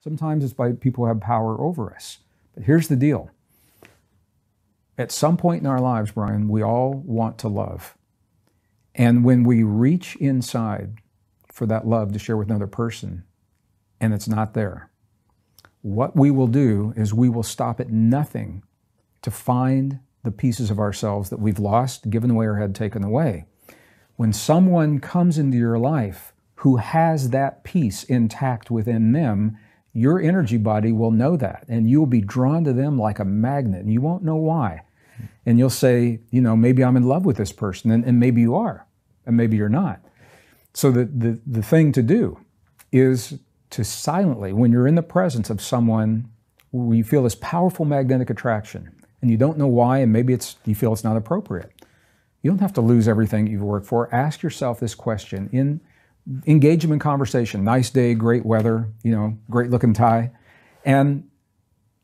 Sometimes it's by people who have power over us. But here's the deal. At some point in our lives, Brian, we all want to love. And when we reach inside for that love to share with another person, and it's not there, what we will do is we will stop at nothing to find the pieces of ourselves that we've lost, given away, or had taken away. When someone comes into your life who has that piece intact within them, your energy body will know that, and you'll be drawn to them like a magnet, and you won't know why. And you'll say, you know, maybe I'm in love with this person, and maybe you are, and maybe you're not. So the thing to do is to silently, when you're in the presence of someone where you feel this powerful magnetic attraction, and you don't know why, and maybe you feel it's not appropriate. You don't have to lose everything you've worked for. Ask yourself this question. Engage them in conversation. Nice day, great weather, you know, great looking tie. And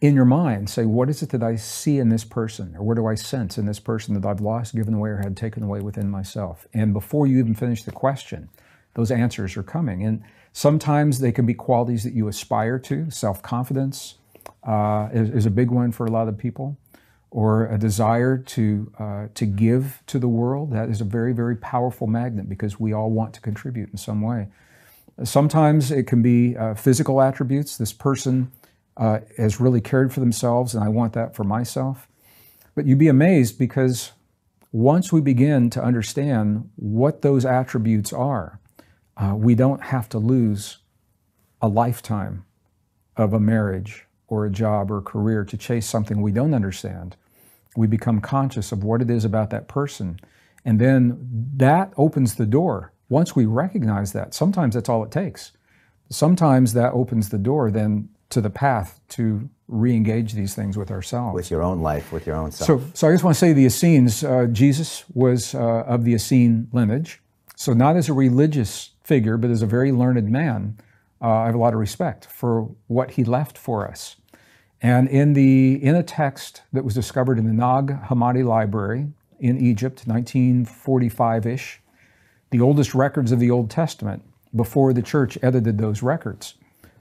in your mind, say, what is it that I see in this person? Or what do I sense in this person that I've lost, given away, or had taken away within myself? And before you even finish the question, those answers are coming. And sometimes they can be qualities that you aspire to. Self-confidence is a big one for a lot of people. Or a desire to give to the world. That is a very, very powerful magnet, because we all want to contribute in some way. Sometimes it can be physical attributes. This person has really cared for themselves, and I want that for myself. But you'd be amazed, because once we begin to understand what those attributes are, we don't have to lose a lifetime of a marriage or a job or a career to chase something we don't understand. We become conscious of what it is about that person. And then that opens the door. Once we recognize that, sometimes that's all it takes. Sometimes that opens the door then to the path to re-engage these things with ourselves. With your own life, with your own self. So I just want to say the Essenes, Jesus was of the Essene lineage. So not as a religious figure, but as a very learned man. I have a lot of respect for what he left for us. And in a text that was discovered in the Nag Hammadi Library in Egypt, 1945-ish, the oldest records of the Old Testament, before the church edited those records,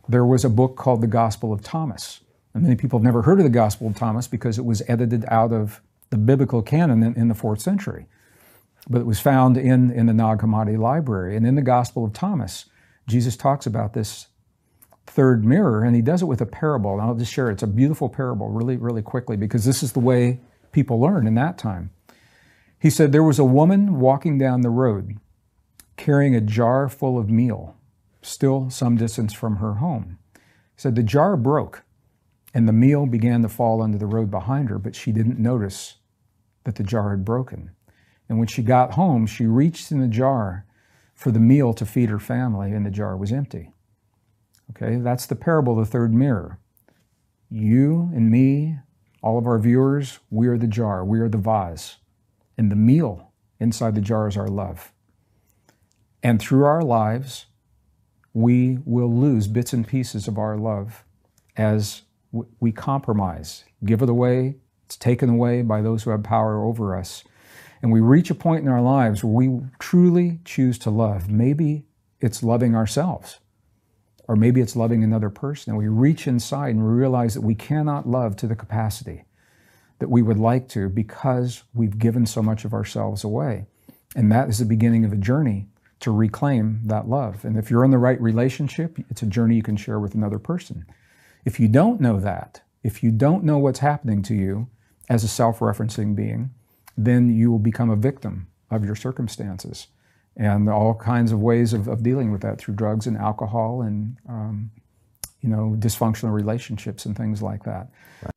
there was a book called the Gospel of Thomas. And many people have never heard of the Gospel of Thomas because it was edited out of the biblical canon in the 4th century. But it was found in the Nag Hammadi Library. And in the Gospel of Thomas, Jesus talks about this third mirror, and he does it with a parable. And I'll just share it. It's a beautiful parable really, really quickly, because this is the way people learn in that time. He said, there was a woman walking down the road carrying a jar full of meal, still some distance from her home. He said, the jar broke, and the meal began to fall onto the road behind her, but she didn't notice that the jar had broken. And when she got home, she reached in the jar for the meal to feed her family, and the jar was empty. Okay, that's the parable of the third mirror. You and me, all of our viewers, we are the jar, we are the vase. And the meal inside the jar is our love. And through our lives, we will lose bits and pieces of our love as we compromise, give it away, it's taken away by those who have power over us. And we reach a point in our lives where we truly choose to love. Maybe it's loving ourselves, or maybe it's loving another person. And we reach inside and we realize that we cannot love to the capacity that we would like to, because we've given so much of ourselves away. And that is the beginning of a journey to reclaim that love. And if you're in the right relationship, it's a journey you can share with another person. If you don't know that, if you don't know what's happening to you as a self-referencing being, then you will become a victim of your circumstances, and all kinds of ways of dealing with that through drugs and alcohol and dysfunctional relationships and things like that. Right.